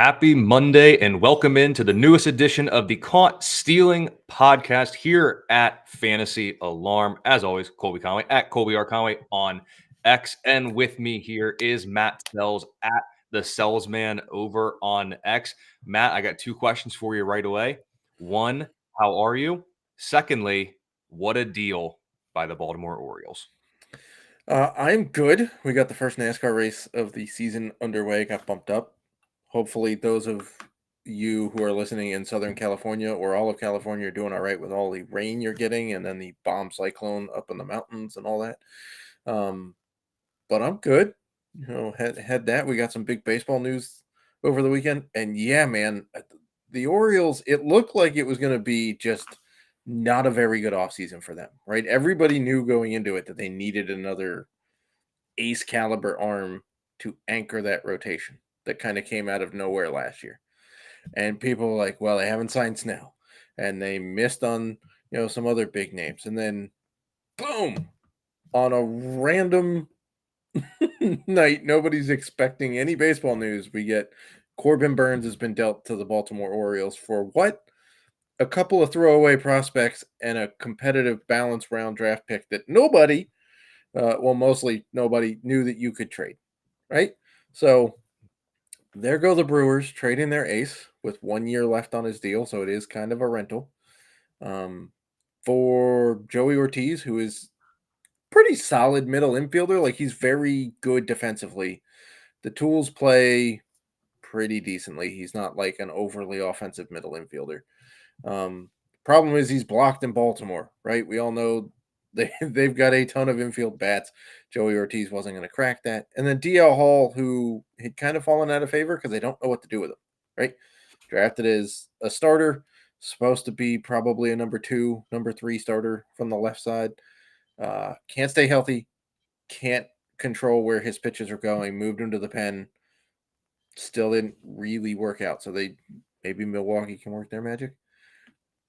Happy Monday and welcome into the newest edition of the Caught Stealing podcast here at Fantasy Alarm. As always, Colby Conway at Colby R. Conway on X. And with me here is Matt Selz at the Selz Man over on X. Matt, I got two questions for you right away. One, how are you? Secondly, what a deal by the Baltimore Orioles. I'm good. We got the first NASCAR race of the season underway, got bumped up. Hopefully, those of you who are listening in Southern California or all of California are doing all right with all the rain you're getting and then the bomb cyclone up in the mountains and all that. But I'm good. Had that. We got some big baseball news over the weekend. And yeah, man, the Orioles, it looked like it was going to be just not a very good offseason for them, right? Everybody knew going into it that they needed another ace caliber arm to anchor that rotation that kind of came out of nowhere last year. And people were like, well, they haven't signed Snell and they missed on, some other big names. And then boom, on a random night, nobody's expecting any baseball news. We get Corbin Burnes has been dealt to the Baltimore Orioles for what? A couple of throwaway prospects and a competitive balance round draft pick that nobody, mostly nobody knew that you could trade, right? So there go the Brewers trading their ace with 1 year left on his deal, so it is kind of a rental. For Joey Ortiz, who is pretty solid middle infielder, like he's very good defensively. The tools play pretty decently. He's not like an overly offensive middle infielder. Problem is he's blocked in Baltimore, right? We all know they've got a ton of infield bats. Joey Ortiz wasn't going to crack that. And then DL Hall, who had kind of fallen out of favor because they don't know what to do with him, right? Drafted as a starter, supposed to be probably a number 2, number 3 starter from the left side. Can't stay healthy, can't control where his pitches are going, moved him to the pen, still didn't really work out. So maybe Milwaukee can work their magic.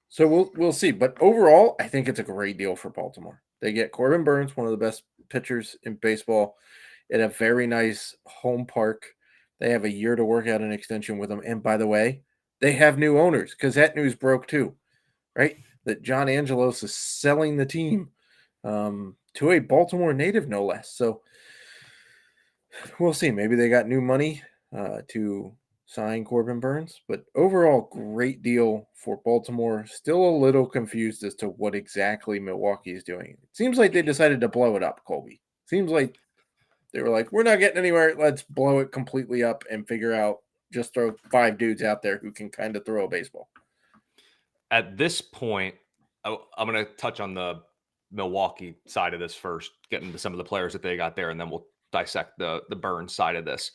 So we'll see. But overall, I think it's a great deal for Baltimore. They get Corbin Burnes, one of the best pitchers in baseball, at a very nice home park. They have a year to work out an extension with him. And by the way, they have new owners because that news broke too, right? That John Angelos is selling the team to a Baltimore native, no less. So we'll see. Maybe they got new money to sign Corbin Burnes, but overall, great deal for Baltimore. Still a little confused as to what exactly Milwaukee is doing. It seems like they decided to blow it up, Colby. Seems like they were like, we're not getting anywhere. Let's blow it completely up and figure out, just throw 5 dudes out there who can kind of throw a baseball. At this point, I'm going to touch on the Milwaukee side of this first, get into some of the players that they got there, and then we'll dissect the Burnes side of this.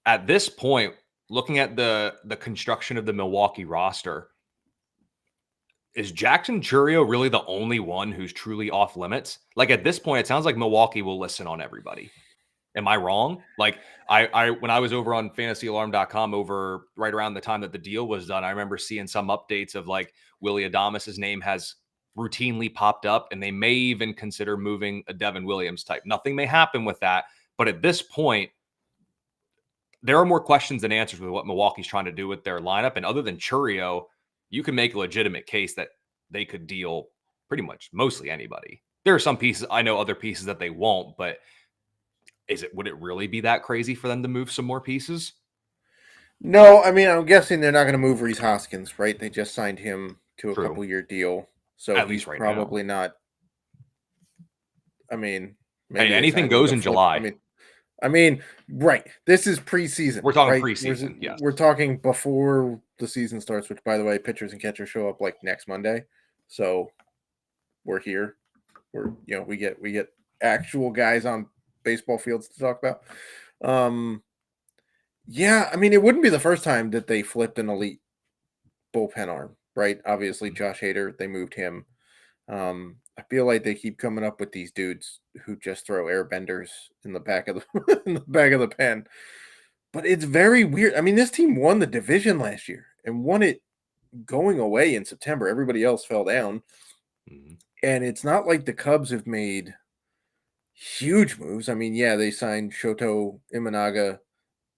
At this point, looking at the construction of the Milwaukee roster, is Jackson Chourio really the only one who's truly off limits? Like at this point, it sounds like Milwaukee will listen on everybody. Am I wrong? Like I when I was over on fantasyalarm.com over right around the time that the deal was done, I remember seeing some updates of like Willy Adames' name has routinely popped up, and they may even consider moving a Devin Williams type. Nothing may happen with that, but at this point, there are more questions than answers with what Milwaukee's trying to do with their lineup. And other than Chourio, you can make a legitimate case that they could deal pretty much mostly anybody. There are some pieces, I know other pieces that they won't, but would it really be that crazy for them to move some more pieces? No, I mean, I'm guessing they're not going to move Rhys Hoskins, right? They just signed him to a couple-year deal. So at he's least right probably now. Not. I mean, maybe anything goes in July. I mean, right. This is preseason. We're talking right? preseason, yes. We're talking before the season starts, which, by the way, pitchers and catchers show up like next Monday. So we're here. We get actual guys on baseball fields to talk about. Yeah, I mean, it wouldn't be the first time that they flipped an elite bullpen arm, right? Obviously, Josh Hader, they moved him. I feel like they keep coming up with these dudes who just throw air benders in the back of the pen. But it's very weird. I mean, this team won the division last year and won it going away in September. Everybody else fell down. Mm-hmm. And it's not like the Cubs have made huge moves. I mean, yeah, they signed Shoto Imanaga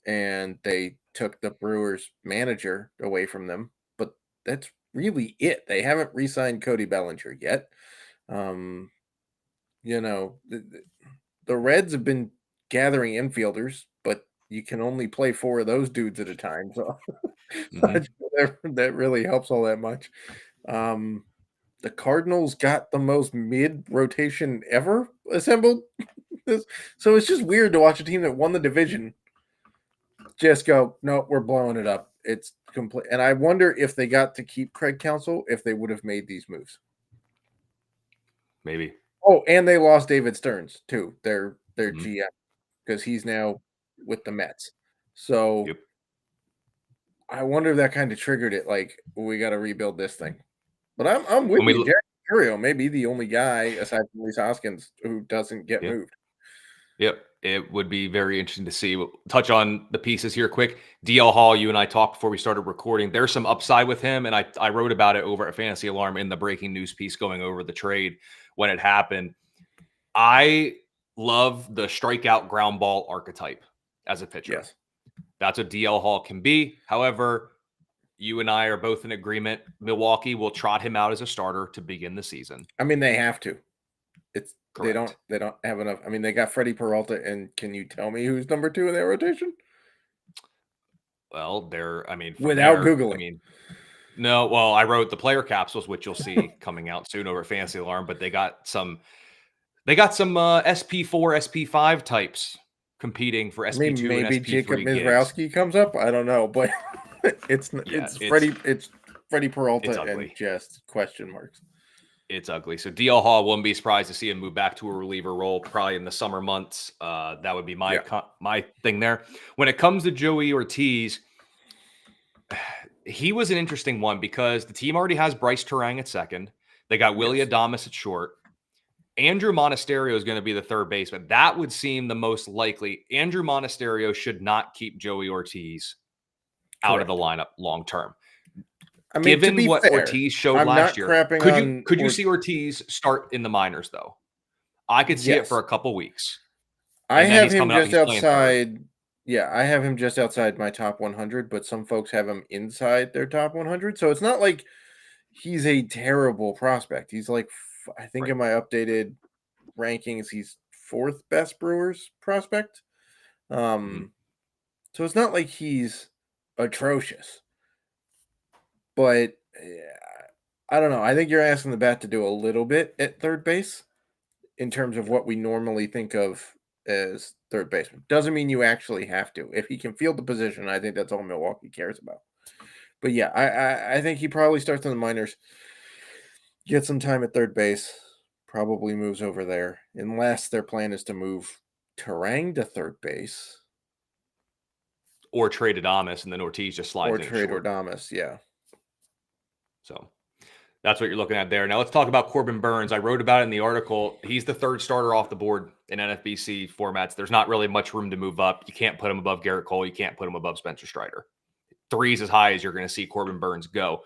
and they took the Brewers manager away from them, but that's really it. They haven't re-signed Cody Bellinger yet. Um, the Reds have been gathering infielders, but you can only play 4 of those dudes at a time, so Hmm. that really helps all that much. Um, the Cardinals got the most mid rotation ever assembled. So it's just weird to watch a team that won the division just go, no, we're blowing it up. It's complete. And I wonder if they got to keep Craig Counsell, if they would have made these moves. Maybe. Oh, and they lost David Stearns too, their Hmm. GM, because he's now with the Mets. So Yep. I wonder if that kind of triggered it. Like, we got to rebuild this thing. But I'm with When we you. look, Jack Curio may be the only guy aside from Reese Hoskins who doesn't get yeah. moved. Yep. It would be very interesting to see. We'll touch on the pieces here quick. DL Hall, you and I talked before we started recording. There's some upside with him, and I wrote about it over at Fantasy Alarm in the breaking news piece going over the trade when it happened. I love the strikeout ground ball archetype as a pitcher. Yes. That's what DL Hall can be. However, you and I are both in agreement. Milwaukee will trot him out as a starter to begin the season. I mean, they have to. They Correct. don't have enough. I mean, they got Freddie Peralta, and can you tell me who's number 2 in their rotation? Well, from Without there, Googling. no, well, I wrote the player capsules, which you'll see coming out soon over at Fantasy Alarm, but they got some SP4, SP5 types competing for I mean, SP2 and maybe Jacob SP3 gigs. Mizrowski comes up. I don't know, but it's Yeah, Freddie it's Peralta and ugly. just question marks. It's ugly. So DL Hall, wouldn't be surprised to see him move back to a reliever role, probably in the summer months. That would be Yeah. my thing there. When it comes to Joey Ortiz, he was an interesting one because the team already has Bryce Terang at second. They got Willie Yes. Adames at short. Andrew Monasterio is going to be the third baseman. That would seem the most likely. Andrew Monasterio should not keep Joey Ortiz out of the Correct. lineup long term. I mean, to Given be what fair, Ortiz showed I'm last not year, crapping on could you see Ortiz start in the minors though? I could see it for Yes. a couple weeks, I and then have he's him coming up and just he's playing third. outside. Yeah, I have him just outside my top 100, but some folks have him inside their top 100. So it's not like he's a terrible prospect. He's like, I think Right. in my updated rankings, he's 4th best Brewers prospect. Mhm. So it's not like he's atrocious, but I don't know. I think you're asking the bat to do a little bit at third base in terms of what we normally think of as third baseman. Doesn't mean you actually have to. If he can field the position, I think that's all Milwaukee cares about. But yeah, I think he probably starts in the minors, gets some time at third base, probably moves over there, unless their plan is to move Terang to third base Or trade Adames, and then Ortiz just slides or in at trade short. Adames. Yeah. So that's what you're looking at there. Now let's talk about Corbin Burnes. I wrote about it in the article. He's the third starter off the board in NFBC formats. There's not really much room to move up. You can't put him above Garrett Cole. You can't put him above Spencer Strider. 3 is as high as you're going to see Corbin Burnes go.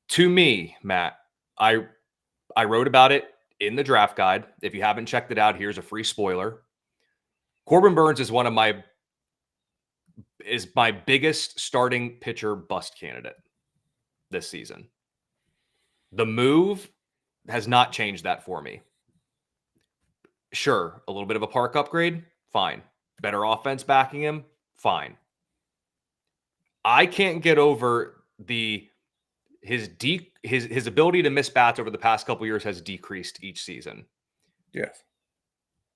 To me, Matt, I wrote about it in the draft guide. If you haven't checked it out, here's a free spoiler. Corbin Burnes is my biggest starting pitcher bust candidate this season. The move has not changed that for me. Sure, a little bit of a park upgrade, fine. Better offense backing him, fine. I can't get over his ability to miss bats over the past couple years has decreased each season. Yes.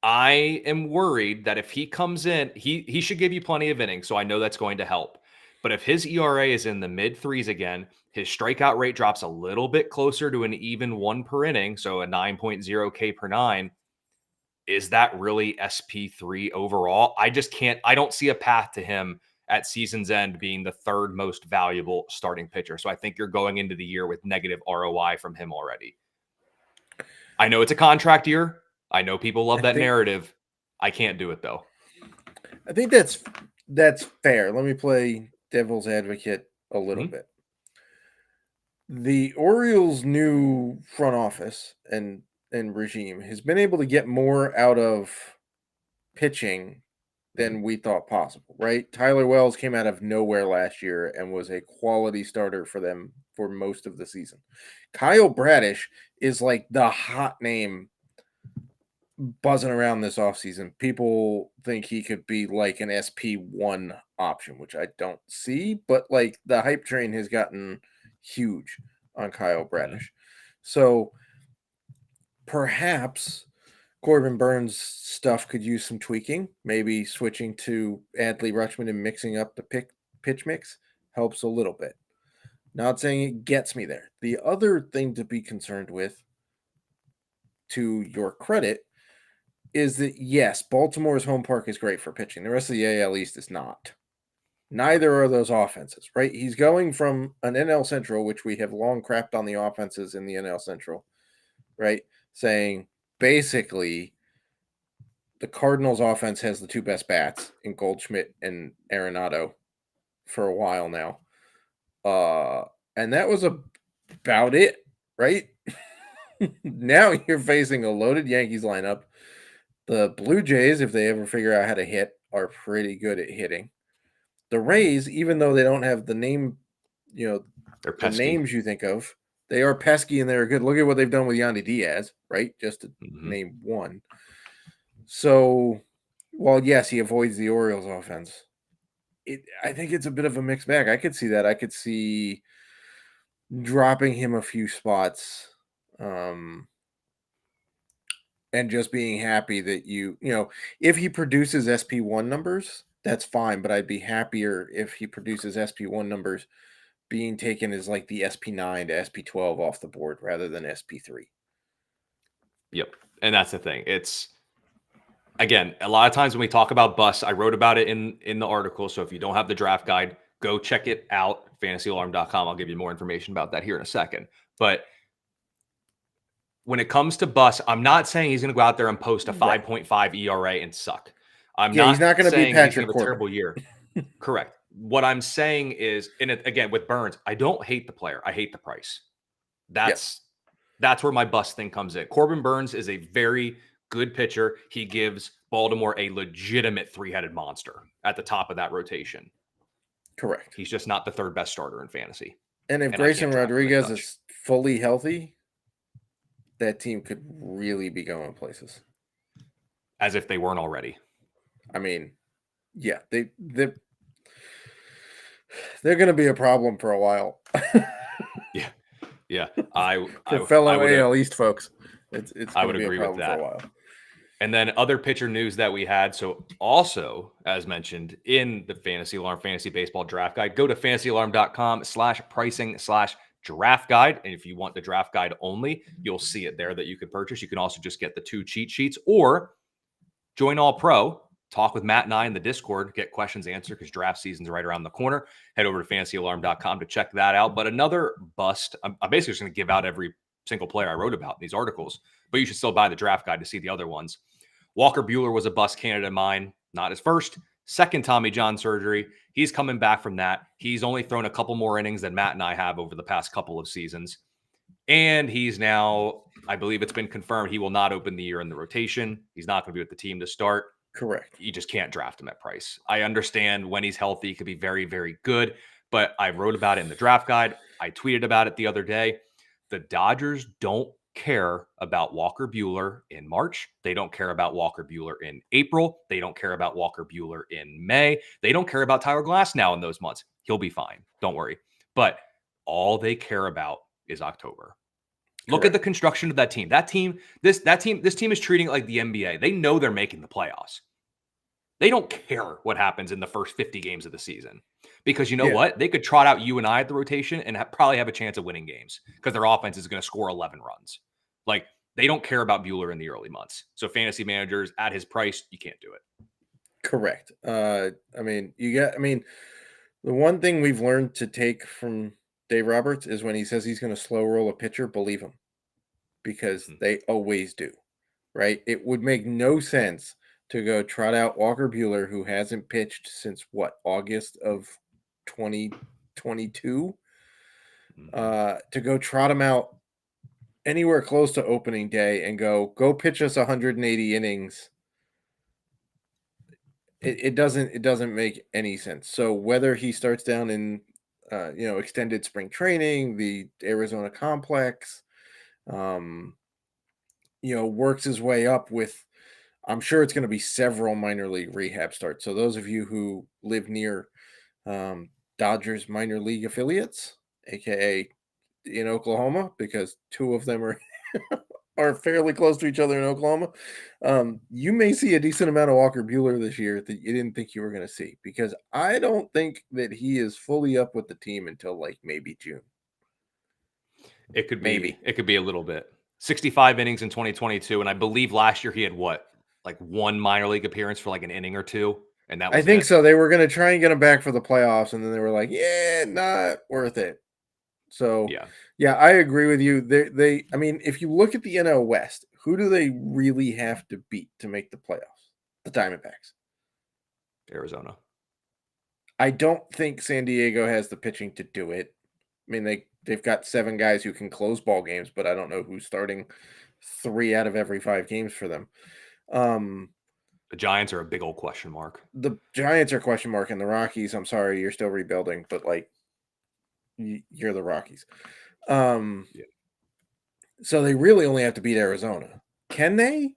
I am worried that if he comes in, he should give you plenty of innings, so I know that's going to help. But if his ERA is in the mid threes again, his strikeout rate drops a little bit closer to an even 1 per inning, so a 9.0 K per 9. Is that really SP3 overall? I don't see a path to him at season's end being the third most valuable starting pitcher. So I think you're going into the year with negative ROI from him already. I know it's a contract year. I know people love that narrative. I can't do it though. I think that's fair. Let me play devil's advocate a little bit. The Orioles' new front office and regime has been able to get more out of pitching than we thought possible, right? Tyler Wells came out of nowhere last year and was a quality starter for them for most of the season. Kyle Bradish is like the hot name buzzing around this offseason. People think he could be like an SP1 option, which I don't see, but like the hype train has gotten huge on Kyle Bradish. So perhaps Corbin Burnes stuff could use some tweaking. Maybe switching to Adley Rutschman and mixing up the pitch mix helps a little bit. Not saying it gets me there. The other thing to be concerned with, to your credit, is that yes, Baltimore's home park is great for pitching. The rest of the AL East is not. Neither are those offenses, right? He's going from an NL Central, which we have long crapped on the offenses in the NL Central, right? Saying basically the Cardinals offense has the two best bats in Goldschmidt and Arenado for a while now. And that was about it, right? Now you're facing a loaded Yankees lineup. The Blue Jays, if they ever figure out how to hit, are pretty good at hitting. The Rays, even though they don't have the name, They're the pesky. names you think of, they are pesky and they're good. Look at what they've done with Yandy Diaz, right? Just to name one. So, while yes, he avoids the Orioles offense, I think it's a bit of a mixed bag. I could see that. I could see dropping him a few spots, and just being happy that if he produces SP1 numbers, that's fine. But I'd be happier if he produces SP1 numbers being taken as like the SP9 to SP12 off the board rather than SP3. Yep. And that's the thing. It's, again, a lot of times when we talk about busts, I wrote about it in the article. So if you don't have the draft guide, go check it out, fantasyalarm.com. I'll give you more information about that here in a second. But when it comes to busts, I'm not saying he's going to go out there and post a 5.5 ERA and suck. He's not going to be Patrick he's going to have a terrible year. Correct. What I'm saying is, again, with Burnes, I don't hate the player. I hate the price. That's where my bust thing comes in. Corbin Burnes is a very good pitcher. He gives Baltimore a legitimate three-headed monster at the top of that rotation. Correct. He's just not the third best starter in fantasy. And if Grayson Rodriguez is fully healthy, that team could really be going places. As if they weren't already. I mean, yeah, they're going to be a problem for a while. Yeah. Fellow AL East folks, it's I going would to be agree a problem with that for a while. And then other pitcher news that we had. So also, as mentioned in the Fantasy Alarm Fantasy Baseball Draft Guide, go to fantasyalarm.com/pricing/draft guide. And if you want the draft guide only, you'll see it there that you can purchase. You can also just get the 2 cheat sheets or join All Pro. Talk with Matt and I in the Discord, get questions answered because draft season's right around the corner. Head over to fantasyalarm.com to check that out. But another bust, I'm basically just going to give out every single player I wrote about in these articles, but you should still buy the draft guide to see the other ones. Walker Buehler was a bust candidate of mine, not his first, second Tommy John surgery. He's coming back from that. He's only thrown a couple more innings than Matt and I have over the past couple of seasons. And he's now, I believe it's been confirmed, he will not open the year in the rotation. He's not going to be with the team to start. Correct. You just can't draft him at price. I understand when he's healthy, he could be very, very good, but I wrote about it in the draft guide. I tweeted about it the other day. The Dodgers don't care about Walker Buehler in March. They don't care about Walker Buehler in April. They don't care about Walker Buehler in May. They don't care about Tyler Glass now in those months. He'll be fine. Don't worry. But all they care about is October. Look at the construction of that team. This team is treating it like the NBA. They know they're making the playoffs. They don't care what happens in the first 50 games of the season because you know what? They could trot out you and I at the rotation and probably have a chance of winning games because their offense is going to score 11 runs. Like, they don't care about Buehler in the early months. So fantasy managers at his price, you can't do it. Correct. The one thing we've learned to take from Dave Roberts is when he says he's going to slow roll a pitcher, believe him, because they always do, right? It would make no sense to go trot out Walker Buehler, who hasn't pitched since August of 2022, to go trot him out anywhere close to opening day and go pitch us 180 innings It doesn't make any sense. So whether he starts down in extended spring training, the Arizona complex, um, works his way up with, I'm sure it's going to be several minor league rehab starts. So those of you who live near um, Dodgers minor league affiliates, aka in Oklahoma, because two of them are fairly close to each other in Oklahoma. You may see a decent amount of Walker Bueller this year that you didn't think you were going to see, because I don't think that he is fully up with the team until like maybe June. Maybe. It could be a little bit. 65 innings in 2022, and I believe last year he had what, like one minor league appearance for like an inning or two, and that I was think it. so. They were going to try and get him back for the playoffs, and then they were like, "Yeah, not worth it." So, Yeah, yeah, I agree with you. I mean, if you look at the NL West, who do they really have to beat to make the playoffs? The Diamondbacks. Arizona. I don't think San Diego has the pitching to do it. I mean, they've got 7 guys who can close ball games, but I don't know who's starting 3 out of every 5 games for them. Um, The Giants are a big old question mark. the Giants are question mark, and the Rockies, I'm sorry, you're still rebuilding, but like you're the Rockies. Yeah. So they really only have to beat Arizona. Can they?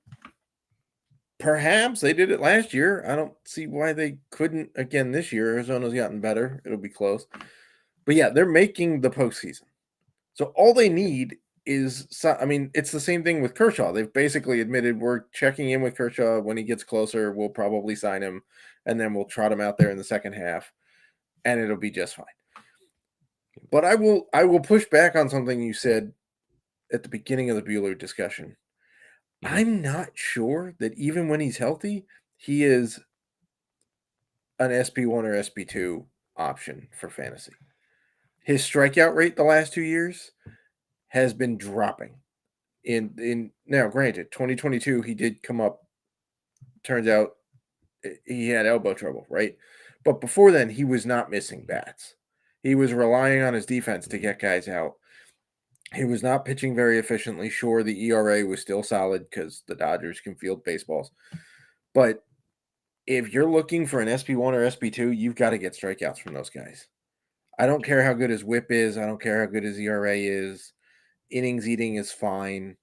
Perhaps they did it last year. I don't see why they couldn't again this year. Arizona's gotten better. It'll be close. But yeah, they're making the postseason. So all they need is, I mean, it's the same thing with Kershaw. They've basically admitted we're checking in with Kershaw. When he gets closer, we'll probably sign him, and then we'll trot him out there in the second half, and it'll be just fine. But I will push back on something you said at the beginning of the Bueller discussion. Mhm. I'm not sure that even when he's healthy, he is an SP1 or SP2 option for fantasy. His strikeout rate the last 2 years has been dropping. In now, granted, 2022 he did come up. Turns out he had elbow trouble, right? But before then, he was not missing bats. He was relying on his defense to get guys out. He was not pitching very efficiently. Sure, the ERA was still solid because the Dodgers can field baseballs. But if you're looking for an SP1 or SP2, you've got to get strikeouts from those guys. I don't care how good his whip is. I don't care how good his ERA is. Innings eating is fine.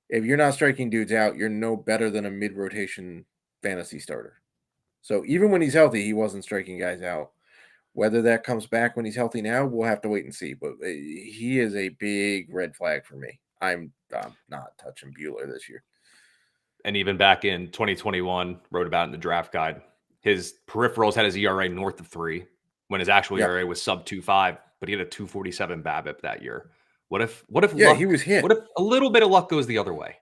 If you're not striking dudes out, you're no better than a mid-rotation fantasy starter. So even when he's healthy, he wasn't striking guys out. Whether that comes back when he's healthy now, we'll have to wait and see. But he is a big red flag for me. I'm not touching Bueller this year. And even back in 2021, wrote about it in the draft guide. His peripherals had his ERA north of 3 when his actual Yep. ERA was sub 2.5, but he had a 2.47 BABIP that year. What if Yeah, he was hit. what if a little bit of luck goes the other way?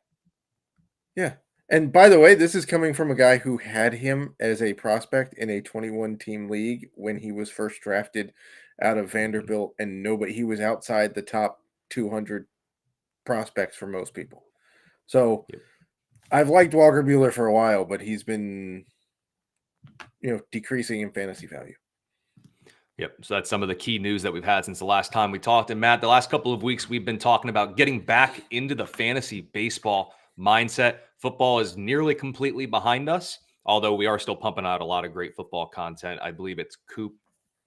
Yeah. And by the way, this is coming from a guy who had him as a prospect in a 21 team league when he was first drafted out of Vanderbilt, and he was outside the top 200 prospects for most people. So Yep. I've liked Walker Bueller for a while, but he's been, decreasing in fantasy value. Yep. So that's some of the key news that we've had since the last time we talked. And Matt, the last couple of weeks, we've been talking about getting back into the fantasy baseball mindset. Football is nearly completely behind us, although we are still pumping out a lot of great football content. I believe it's Coop.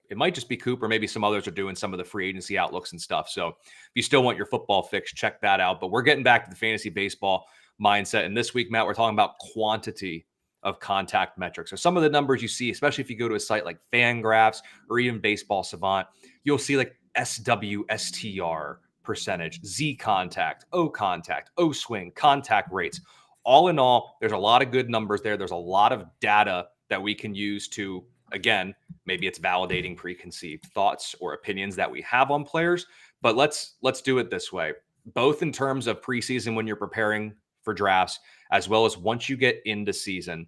It might just be Coop, or maybe some others are doing some of the free agency outlooks and stuff. So if you still want your football fix, check that out. But we're getting back to the fantasy baseball mindset. And this week, Matt, we're talking about quantity of contact metrics. So some of the numbers you see, especially if you go to a site like Fangraphs or even Baseball Savant, you'll see like SWSTR percentage, Z contact, O swing, contact rates. All in all, there's a lot of good numbers there. There's a lot of data that we can use to, again, maybe it's validating preconceived thoughts or opinions that we have on players. But let's do it this way, both in terms of preseason when you're preparing for drafts, as well as once you get into season.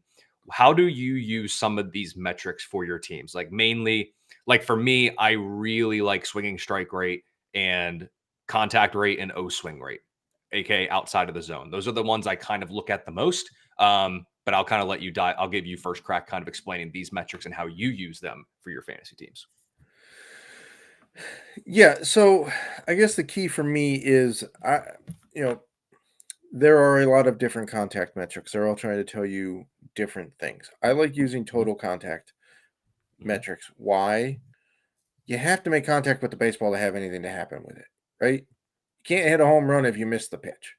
How do you use some of these metrics for your teams? Like mainly, like for me, I really like swinging strike rate and contact rate and O swing rate, aka outside of the zone. Those are the ones I kind of look at the most. But I'll kind of let you die. I'll give you first crack kind of explaining these metrics and how you use them for your fantasy teams. Yeah, so I guess the key for me is there are a lot of different contact metrics. They're all trying to tell you different things. I like using total contact metrics. Why? You have to make contact with the baseball to have anything to happen with it, right? You can't hit a home run if you miss the pitch.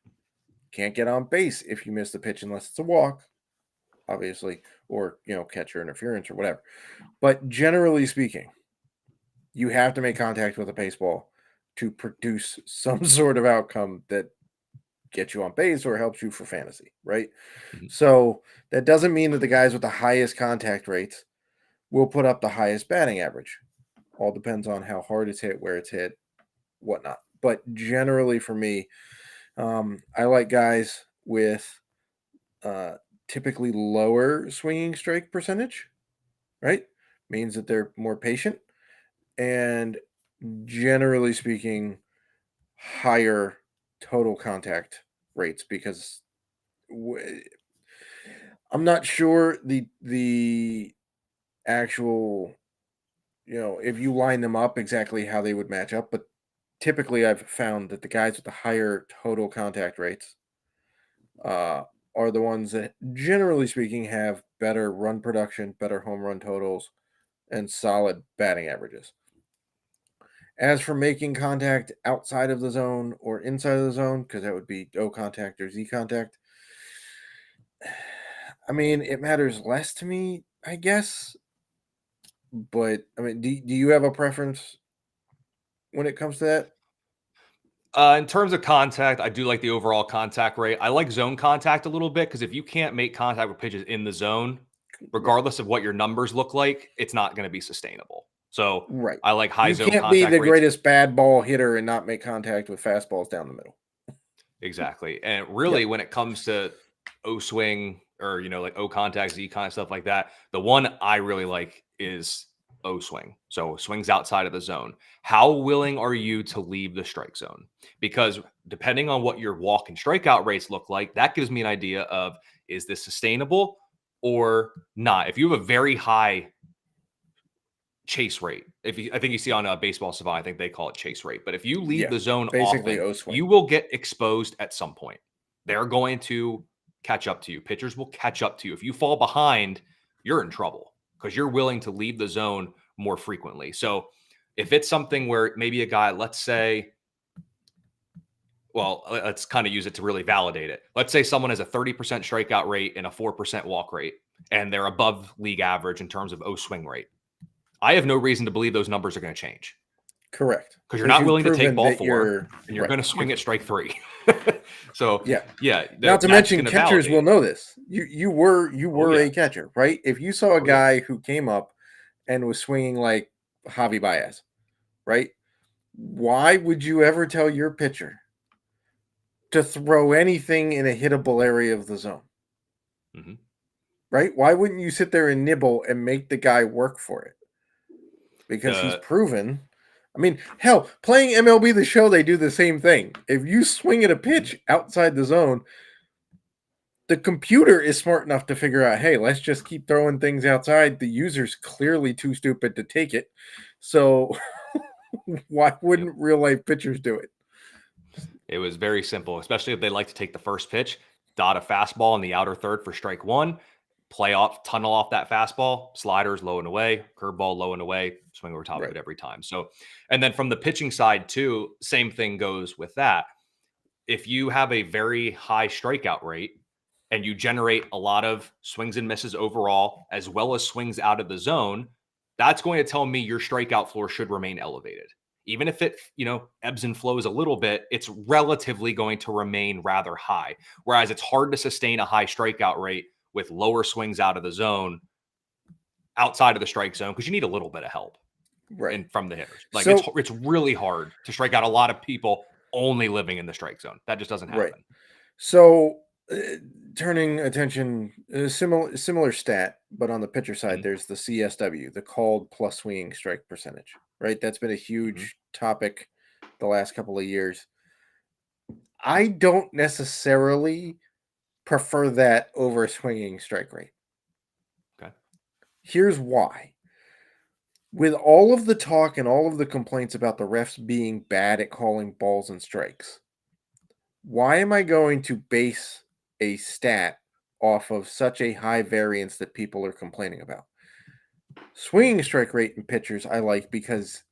Can't get on base if you miss the pitch unless it's a walk, obviously, or catcher interference or whatever. But generally speaking, you have to make contact with a baseball to produce some sort of outcome that gets you on base or helps you for fantasy, right? Mhm. So that doesn't mean that the guys with the highest contact rates will put up the highest batting average. All depends on how hard it's hit, where it's hit, whatnot. But generally for me, I like guys with typically lower swinging strike percentage, right? Means that they're more patient and generally speaking, higher total contact rates because I'm not sure the actual if you line them up exactly how they would match up, but typically I've found that the guys with the higher total contact rates uh, are the ones that, generally speaking, have better run production, better home run totals, and solid batting averages. As for making contact outside of the zone or inside of the zone, because that would be O contact or Z contact, I mean, it matters less to me, I guess. But I mean, do you have a preference when it comes to that? In terms of contact, I do like the overall contact rate. I like zone contact a little bit because if you can't make contact with pitches in the zone, Right. regardless of what your numbers look like, it's not going to be sustainable. So Right. I like high You zone can't be contact the rates. greatest bad ball hitter and not make contact with fastballs down the middle. Exactly. And really, Yep. when it comes to O swing or, like O contact, Z contact, stuff like that, the one I really like is O swing. So swings outside of the zone. How willing are you to leave the strike zone? Because depending on what your walk and strikeout rates look like, that gives me an idea of is this sustainable or not? If you have a very high chase rate. I think you see on Baseball Savant, I think they call it chase rate. But if you leave Yeah. the zone Basically often, O swing. you will get exposed at some point. They're going to catch up to you. Pitchers will catch up to you. If you fall behind, you're in trouble because you're willing to leave the zone more frequently. So if it's something where maybe a guy, let's say, well, let's kind of use it to really validate it. Let's say someone has a 30% strikeout rate and a 4% walk rate, and they're above league average in terms of O swing rate. I have no reason to believe those numbers are going to change Correct. because you're Because not you've willing to take proven ball that four you're and you're right. going to swing at strike three. So Yeah. yeah, Not to that's mention going to catchers will validate. know this. You Oh were yeah. a catcher, right? If you saw a Oh yeah. guy who came up and was swinging like Javi Baez, right? Why would you ever tell your pitcher to throw anything in a hittable area of the zone? Hmm. Right? Why wouldn't you sit there and nibble and make the guy work for it? Because he's The proven. I mean, hell, playing MLB The Show, they do the same thing. If you swing at a mhm. pitch outside the zone, the computer is smart enough to figure out, hey, let's just keep throwing things outside. The user's clearly too stupid to take it. So why Yep. wouldn't real life pitchers do it? It was very simple, especially if they like to take the first pitch, dot a fastball in the outer third for strike one, play off, tunnel off that fastball, sliders low and away, curveball low and away, swing over top of Right. it every time. So, and then from the pitching side too, same thing goes with that. If you have a very high strikeout rate and you generate a lot of swings and misses overall, as well as swings out of the zone, that's going to tell me your strikeout floor should remain elevated. Even if it, ebbs and flows a little bit, it's relatively going to remain rather high. Whereas it's hard to sustain a high strikeout rate with lower swings out of the zone outside of the strike zone because you need a little bit of help Right. and from the hitters. Like So, it's really hard to strike out a lot of people only living in the strike zone. That just doesn't right. happen. So, turning attention, similar stat, but on the pitcher side, Mhm, there's the CSW, the called plus swinging strike percentage, right? That's been a mhm, huge topic the last couple of years. I don't necessarily prefer that over swinging strike rate. okay. Here's why. With all of the talk and all of the complaints about the refs being bad at calling balls and strikes, why am I going to base a stat off of such a high variance that people are complaining about. Swinging strike rate in pitchers I like because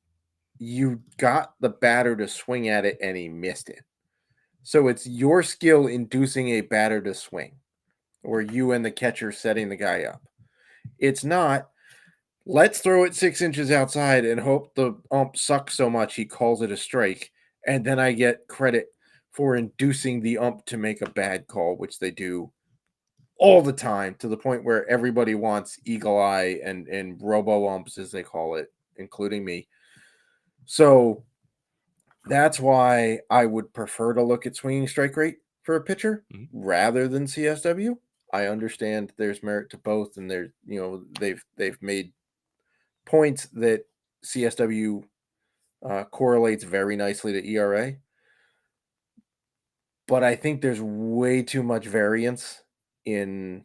you got the batter to swing at it and he missed it. So it's your skill inducing a batter to swing, or you and the catcher setting the guy up. It's not, let's throw it 6 inches outside and hope the ump sucks so much he calls it a strike. And then I get credit for inducing the ump to make a bad call, which they do all the time, to the point where everybody wants eagle eye and robo umps, as they call it, including me. So that's why I would prefer to look at swinging strike rate for a pitcher rather than CSW. I understand there's merit to both, and there's, they've made points that CSW correlates very nicely to ERA. But I think there's way too much variance in,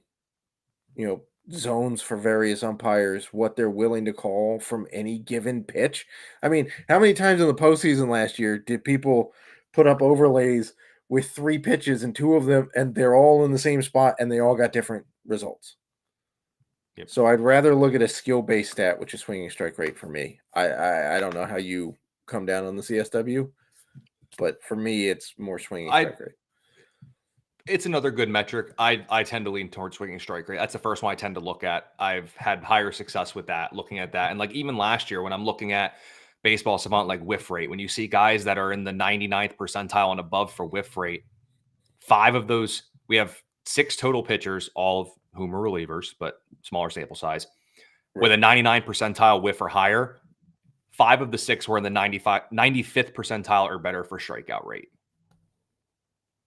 zones for various umpires, what they're willing to call from any given pitch. I mean, how many times in the postseason last year did people put up overlays with 3 pitches and 2 of them, and they're all in the same spot and they all got different results? Yep. So I'd rather look at a skill-based stat, which is swinging strike rate for me. I don't know how you come down on the CSW, but for me, it's more swinging strike rate. It's another good metric. I tend to lean towards swinging strike rate. That's the first one I tend to look at. I've had higher success with that, looking at that. And like even last year when I'm looking at Baseball Savant, like whiff rate, when you see guys that are in the 99th percentile and above for whiff rate, 5 of those, we have 6 total pitchers, all of whom are relievers, but smaller sample size, with a 99 percentile whiff or higher. 5 of the 6 were in the 95th percentile or better for strikeout rate.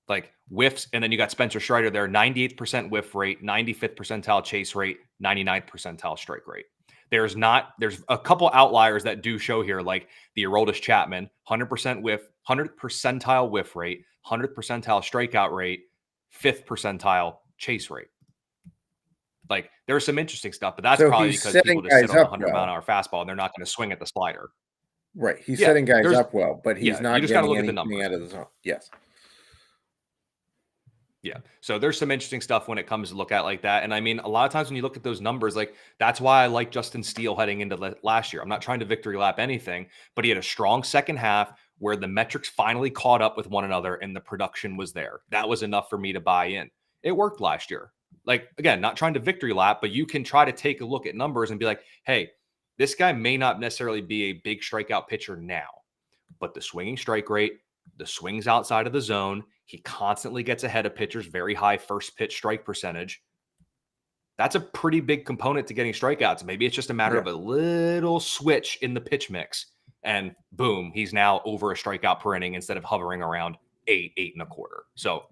Like whiffs, and then you got Spencer Strider there, 98th percent whiff rate, 95th percentile chase rate, 99th percentile strike rate. There's a couple outliers that do show here, like the Aroldis Chapman, 100% whiff, 100th percentile whiff rate, 100th percentile strikeout rate, 5th percentile chase rate. Like there's some interesting stuff, but that's probably because people just sit on a 100-mile-an-hour fastball and they're not going to swing at the slider. Right. He's setting guys up well, but he's not getting anything out of the zone. Yes. Yeah. So there's some interesting stuff when it comes to look at like that. And I mean, a lot of times when you look at those numbers, like that's why I like Justin Steele heading into last year. I'm not trying to victory lap anything, but he had a strong second half where the metrics finally caught up with one another and the production was there. That was enough for me to buy in. It worked last year. Like, again, not trying to victory lap, but you can try to take a look at numbers and be like, hey, this guy may not necessarily be a big strikeout pitcher now, but the swinging strike rate, the swings outside of the zone, he constantly gets ahead of pitchers, very high first pitch strike percentage. That's a pretty big component to getting strikeouts. Maybe it's just a matter of a little switch in the pitch mix, and boom, he's now over a strikeout per inning instead of hovering around 8.25. So,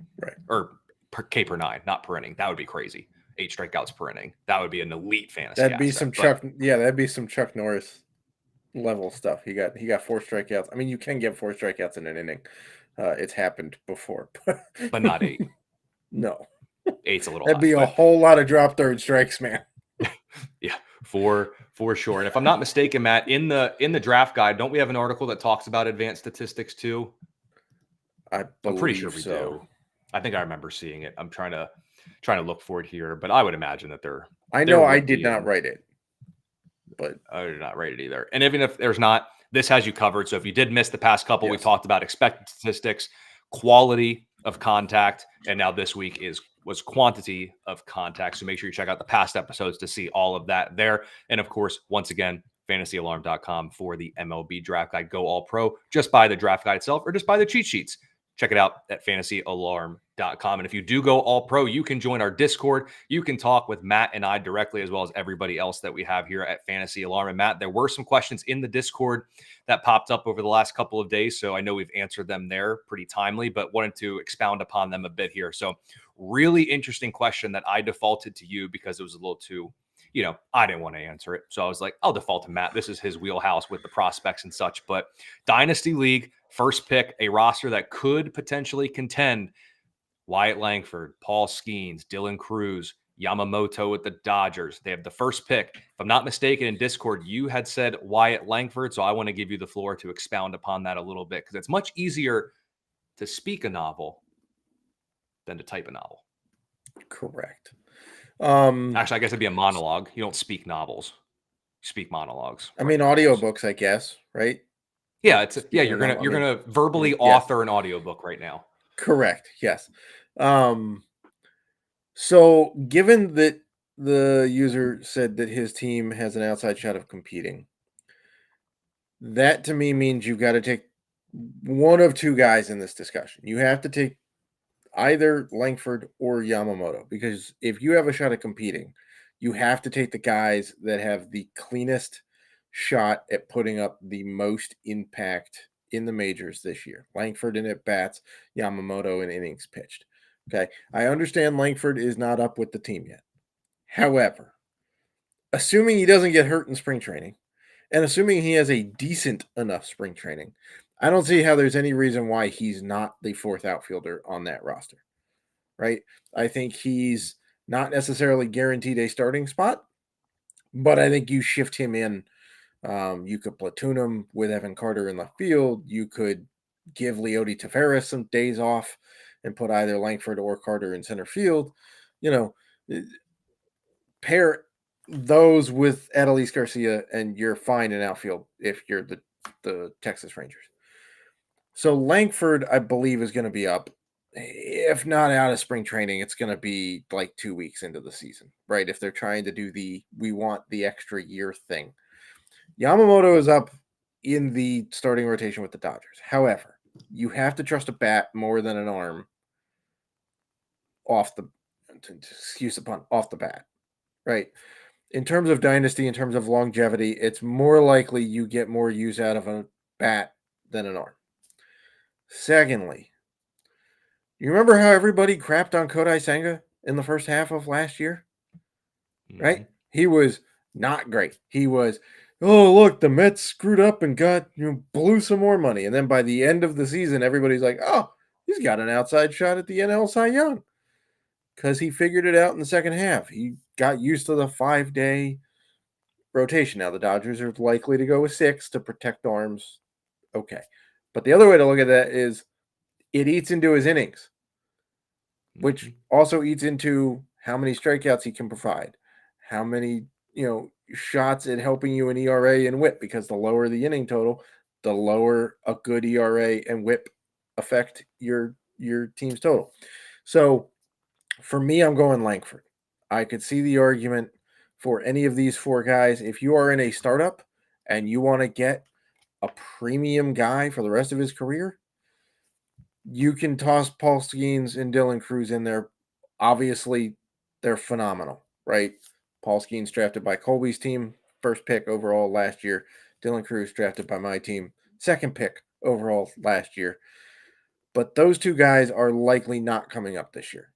or per K per 9, not per inning. That would be crazy. 8 strikeouts per inning. That would be an elite fantasy. That'd be some that'd be some Chuck Norris level stuff. He got 4 strikeouts. I mean, you can get 4 strikeouts in an inning. It's happened before, but not 8. No, 8's a little. That'd be a whole lot of drop third strikes, man. Yeah, for sure. And if I'm not mistaken, Matt, in the draft guide, don't we have an article that talks about advanced statistics too? I'm pretty sure we do. I think I remember seeing it. I'm trying to look for it here, but I would imagine that they're. I know I did not write it, but I did not write it either. And even if there's not, this has you covered. So if you did miss the past couple, we talked about expected statistics, quality of contact, and now this week was quantity of contact. So make sure you check out the past episodes to see all of that there. And of course, once again, fantasyalarm.com for the MLB draft guide. Go all pro. Just buy the draft guide itself or just buy the cheat sheets. Check it out at fantasyalarm.com. And if you do go all pro, you can join our Discord. You can talk with Matt and I directly, as well as everybody else that we have here at Fantasy Alarm. And Matt, there were some questions in the Discord that popped up over the last couple of days. So I know we've answered them there pretty timely, but wanted to expound upon them a bit here. So really interesting question that I defaulted to you because it was a little too, I didn't want to answer it. So I was like, I'll default to Matt. This is his wheelhouse with the prospects and such. But Dynasty League, first pick, a roster that could potentially contend. Wyatt Langford, Paul Skeens, Dylan Cruz, Yamamoto with the Dodgers. They have the first pick. If I'm not mistaken, in Discord, you had said Wyatt Langford. So I want to give you the floor to expound upon that a little bit because it's much easier to speak a novel than to type a novel. Correct. Actually, I guess it'd be a monologue. You don't speak novels; you speak monologues, I write mean, novels. audiobooks, I guess, right? Yeah. Speaking You're of novel, gonna I you're mean, gonna verbally yes, author an audiobook right now. correct. Yes. Um, so given that the user said that his team has an outside shot of competing, that to me means you've got to take one of two guys in this discussion. You have to take either Langford or Yamamoto, because if you have a shot at competing, you have to take the guys that have the cleanest shot at putting up the most impact in the majors this year. Langford in at bats, Yamamoto in innings pitched. Okay. I understand Langford is not up with the team yet. However, assuming he doesn't get hurt in spring training, and assuming he has a decent enough spring training, I don't see how there's any reason why he's not the fourth outfielder on that roster, right? I think he's not necessarily guaranteed a starting spot, but I think you shift him in. You could platoon him with Evan Carter in left field. You could give Leody Taveras some days off and put either Langford or Carter in center field. You know, pair those with Adelise Garcia, and you're fine in outfield if you're the Texas Rangers. So Langford, I believe, is going to be up. If not out of spring training, it's going to be like 2 weeks into the season, right? If they're trying to do the we want the extra year thing. Yamamoto is up in the starting rotation with the Dodgers. However, you have to trust a bat more than an arm off the excuse the pun off the bat, right? In terms of dynasty, in terms of longevity, it's more likely you get more use out of a bat than an arm. Secondly, you remember how everybody crapped on Kodai Senga in the first half of last year? Right? Mhm. He was not great. He was, oh, look, the Mets screwed up and got, blew some more money. And then by the end of the season, everybody's like, oh, he's got an outside shot at the NL Cy Young because he figured it out in the second half. He got used to the 5-day rotation. Now, the Dodgers are likely to go with 6 to protect arms. Okay. But the other way to look at that is it eats into his innings, which Mhm. also eats into how many strikeouts he can provide, how many, shots at helping you in ERA and whip, because the lower the inning total, the lower a good ERA and whip affect your team's total. So for me, I'm going Langford. I could see the argument for any of these four guys. If you are in a startup and you want to get a premium guy for the rest of his career, you can toss Paul Skeens and Dylan Cruz in there. Obviously, they're phenomenal, right? Paul Skeens drafted by Colby's team, first pick overall last year. Dylan Cruz drafted by my team, second pick overall last year. But those two guys are likely not coming up this year.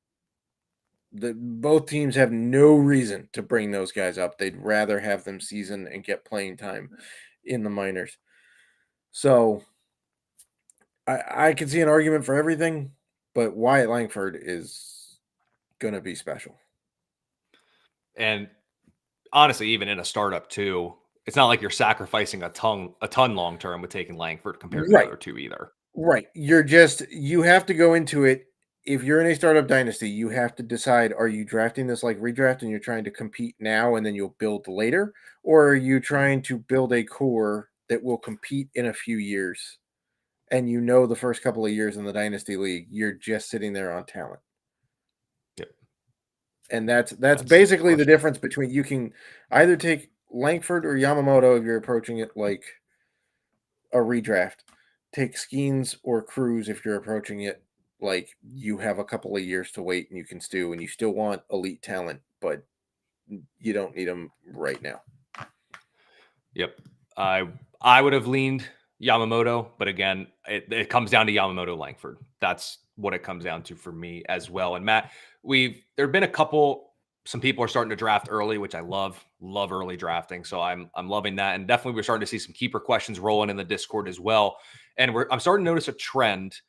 Both teams have no reason to bring those guys up. They'd rather have them season and get playing time in the minors. So I can see an argument for everything, but Wyatt Langford is gonna be special. And honestly, even in a startup too, it's not like you're sacrificing a ton long term with taking Langford compared to the Right, other two either. right. You have to go into it. If you're in a startup dynasty, you have to decide: are you drafting this like redraft, and you're trying to compete now, and then you'll build later, or are you trying to build a core that will compete in a few years? And the first couple of years in the dynasty league, you're just sitting there on talent. Yep, And that's that's the basically the question. difference between you can either take Langford or Yamamoto if you're approaching it like a redraft. Take Skeens or Cruz if you're approaching it like you have a couple of years to wait and you can stew and you still want elite talent, but you don't need them right now. Yep. I would have leaned Yamamoto, but again, it comes down to Yamamoto Langford. That's what it comes down to for me as well. And Matt, there've been some people are starting to draft early, which I love early drafting. So I'm loving that. And definitely we're starting to see some keeper questions rolling in the Discord as well. And I'm starting to notice a trend,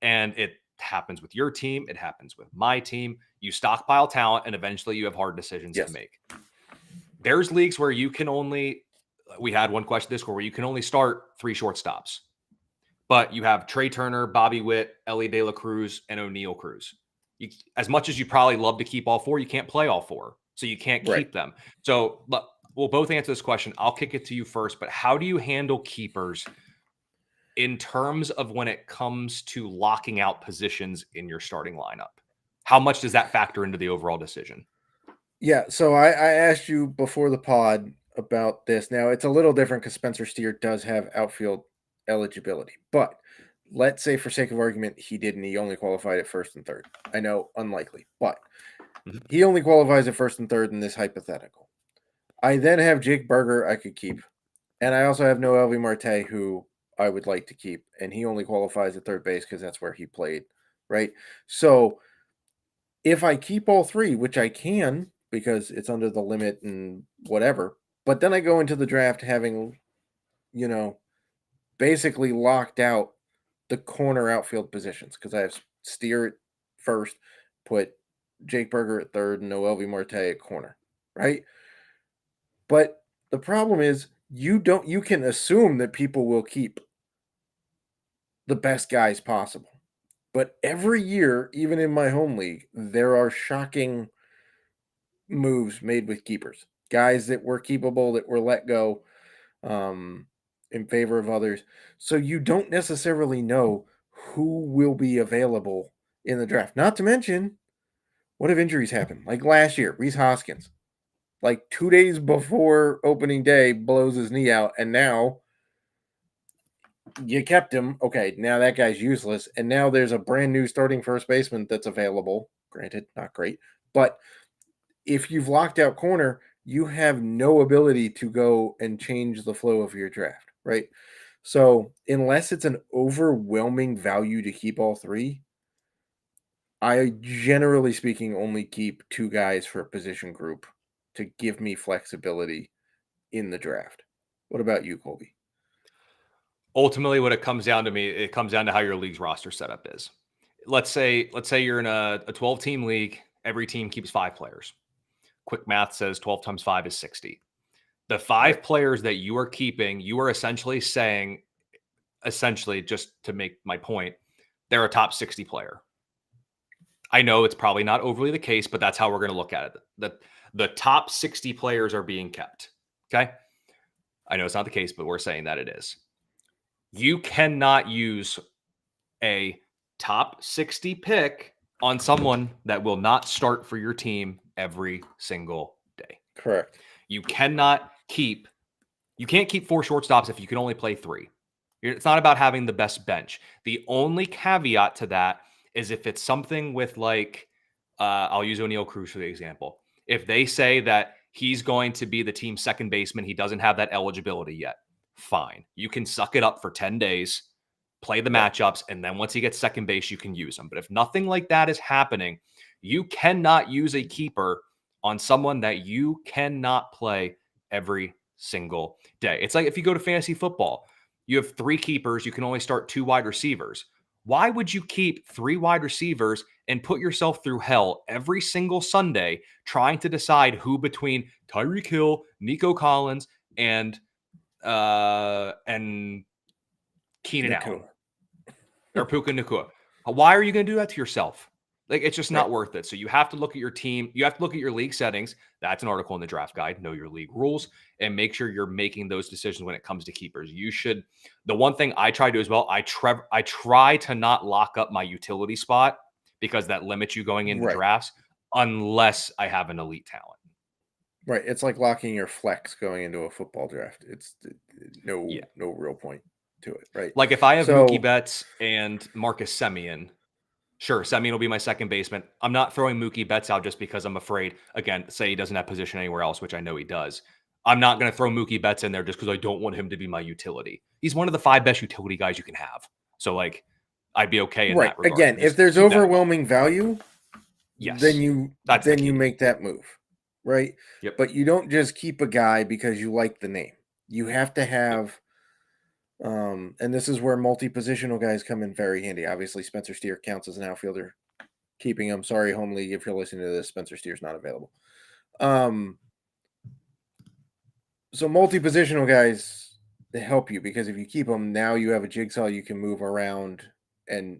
and it happens with your team, it happens with my team. You stockpile talent and eventually you have hard decisions to Yes. make. There's leagues where we had one question this where you can only start 3 shortstops, but you have Trey Turner, Bobby Witt, Ellie De La Cruz, and O'Neal Cruz. As much as you probably love to keep all 4, you can't play all 4. So you can't Right. keep them. So we'll both answer this question. I'll kick it to you first, but how do you handle keepers in terms of when it comes to locking out positions in your starting lineup? How much does that factor into the overall decision? Yeah, so I asked you before the pod about this. Now it's a little different because Spencer Steer does have outfield eligibility, but let's say for sake of argument he didn't. He only qualified at first and third. I know, unlikely, but he only qualifies at first and third in this hypothetical. I then have Jake Burger I could keep, and I also have Noel Marte who I would like to keep, and he only qualifies at third base because that's where he played, right? So if I keep all 3, which I can because it's under the limit and whatever, but then I go into the draft having, basically locked out the corner outfield positions because I have Steer at first, put Jake Burger at third, and Noel Marte at corner, right? But the problem is you can assume that people will keep the best guys possible. But every year, even in my home league, there are shocking moves made with keepers. Guys that were keepable that were let go in favor of others. So you don't necessarily know who will be available in the draft. Not to mention, what if injuries happen? Like last year, Rhys Hoskins, like 2 days before opening day, blows his knee out, and now you kept him. Okay, now that guy's useless, and now there's a brand new starting first baseman that's available. Granted, not great, but if you've locked out corner, you have no ability to go and change the flow of your draft, right? So unless it's an overwhelming value to keep all 3, I generally speaking only keep 2 guys for a position group to give me flexibility in the draft. What about you, Colby? Ultimately, what it comes down to how your league's roster setup is. Let's say you're in a 12-team league. Every team keeps 5 players. Quick math says 12 times 5 is 60. The 5 Right. players that you are keeping, you are essentially saying, just to make my point, they're a top 60 player. I know it's probably not overly the case, but that's how we're going to look at it. The top 60 players are being kept. Okay. I know it's not the case, but we're saying that it is. You cannot use a top 60 pick on someone that will not start for your team every single day. Correct. You can't keep 4 shortstops if you can only play 3. It's not about having the best bench. The only caveat to that is if it's something with like, I'll use O'Neal Cruz for the example. If they say that he's going to be the team's second baseman, he doesn't have that eligibility yet. Fine. You can suck it up for 10 days, play the matchups, and then once he gets second base, you can use him. But if nothing like that is happening, you cannot use a keeper on someone that you cannot play every single day. It's like if you go to fantasy football, you have 3 keepers, you can only start 2 wide receivers. Why would you keep 3 wide receivers and put yourself through hell every single Sunday trying to decide who between Tyreek Hill, Nico Collins, and Keenan Allen or Puka Nacua? Why are you going to do that to yourself? Like, it's just not worth it. So you have to look at your team. You have to look at your league settings. That's an article in the draft guide. Know your league rules and make sure you're making those decisions when it comes to keepers. You should. The one thing I try to do as well, I try to not lock up my utility spot because that limits you going into drafts unless I have an elite talent. Right. It's like locking your flex going into a football draft. It's no real point to it, right? Like if I have Mookie Betts and Marcus Semien, sure, Semien will be my second baseman. I'm not throwing Mookie Betts out just because I'm afraid, again, say he doesn't have position anywhere else, which I know he does. I'm not going to throw Mookie Betts in there just because I don't want him to be my utility. He's one of the 5 best utility guys you can have. So, like, I'd be okay in that regard. Again, if there's overwhelming value, then you make that move, right? Yep. But you don't just keep a guy because you like the name. You have to have and this is where multi-positional guys come in very handy. Obviously, Spencer Steer counts as an outfielder. Keeping him. Sorry, home league, if you're listening to this, Spencer Steer's not available. So multi-positional guys, they help you because if you keep them, now you have a jigsaw you can move around and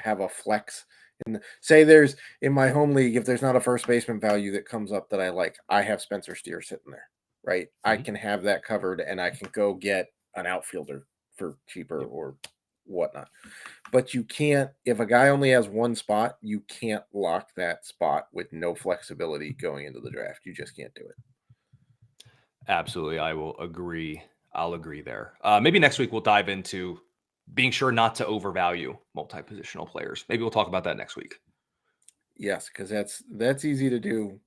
have a flex And say there's in my home league, if there's not a first baseman value that comes up that I like, I have Spencer Steer sitting there, right? I can have that covered, and I can go get an outfielder for cheaper Yep. or whatnot. But you can't, if a guy only has one spot, you can't lock that spot with no flexibility going into the draft. You just can't do it. Absolutely. I will agree. I'll agree there. Maybe next week we'll dive into being sure not to overvalue multi-positional players. Maybe we'll talk about that next week. Yes, because that's easy to do.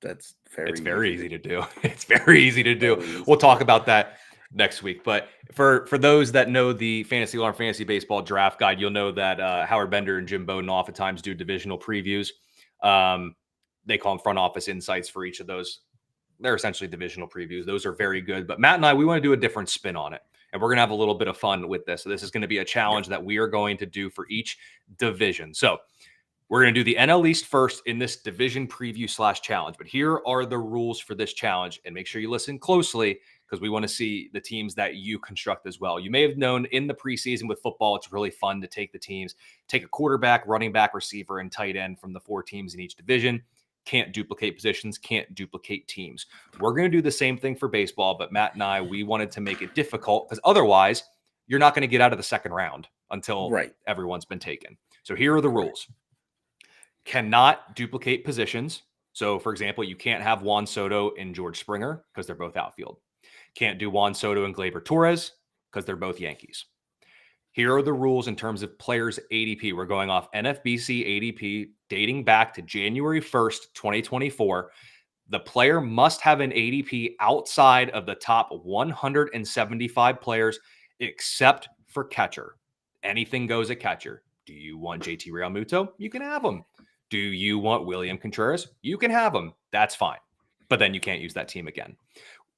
That's It's very very easy to do. It's very easy to do. very easy We'll to talk do. about that next week. But for those that know the Fantasy Alarm Fantasy Baseball Draft Guide, you'll know that Howard Bender and Jim Bowden oftentimes do divisional previews. They call them front office insights for each of those. They're essentially divisional previews. Those are very good. But Matt and I, we want to do a different spin on it. And we're going to have a little bit of fun with this. So this is going to be a challenge that we are going to do for each division. So we're going to do the NL East first in this division preview / challenge. But here are the rules for this challenge. And make sure you listen closely because we want to see the teams that you construct as well. You may have known in the preseason with football, it's really fun to take the teams, take a quarterback, running back, receiver, and tight end from the 4 teams in each division. Can't duplicate positions, can't duplicate teams. We're going to do the same thing for baseball, but Matt and I, we wanted to make it difficult because otherwise you're not going to get out of the second round until everyone's been taken. So here are the rules. Cannot duplicate positions. So, for example, you can't have Juan Soto and George Springer because they're both outfield. Can't do Juan Soto and Gleyber Torres because they're both Yankees. Here are the rules in terms of players' ADP. We're going off NFBC ADP dating back to January 1st, 2024. The player must have an ADP outside of the top 175 players except for catcher. Anything goes at catcher. Do you want JT Realmuto? You can have him. Do you want William Contreras? You can have him. That's fine. But then you can't use that team again.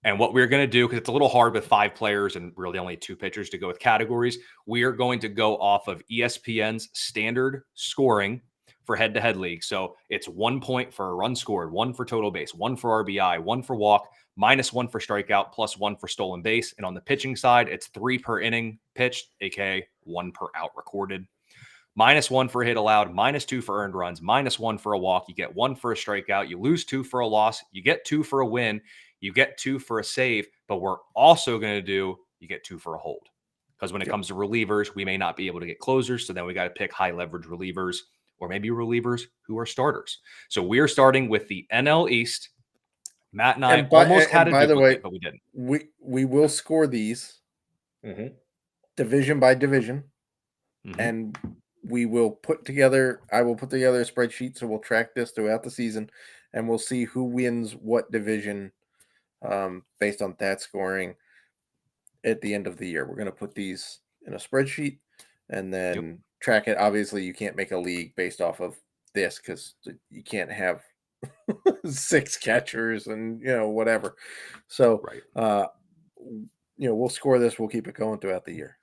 And what we're going to do, because it's a little hard with 5 players and really only 2 pitchers to go with categories, we are going to go off of ESPN's standard scoring for head-to-head league. So it's 1 point for a run scored, 1 for total base, 1 for RBI, 1 for walk, -1 for strikeout, +1 for stolen base. And on the pitching side, it's 3 per inning pitched, aka 1 per out recorded. -1 for hit allowed, -2 for earned runs, -1 for a walk. You get 1 for a strikeout. You lose 2 for a loss. You get 2 for a win. You get 2 for a save. But we're also going to do, you get 2 for a hold. Because when it comes to relievers, we may not be able to get closers. So then we got to pick high leverage relievers or maybe relievers who are starters. So we are starting with the NL East. Matt and I almost had a duplicate, but we didn't. We will score these division by division. And we will put together, I will put together a spreadsheet. So we'll track this throughout the season and we'll see who wins what division based on that scoring at the end of the year. We're going to put these in a spreadsheet and then track it. Obviously, you can't make a league based off of this because you can't have 6 catchers and, whatever. So, we'll score this. We'll keep it going throughout the year.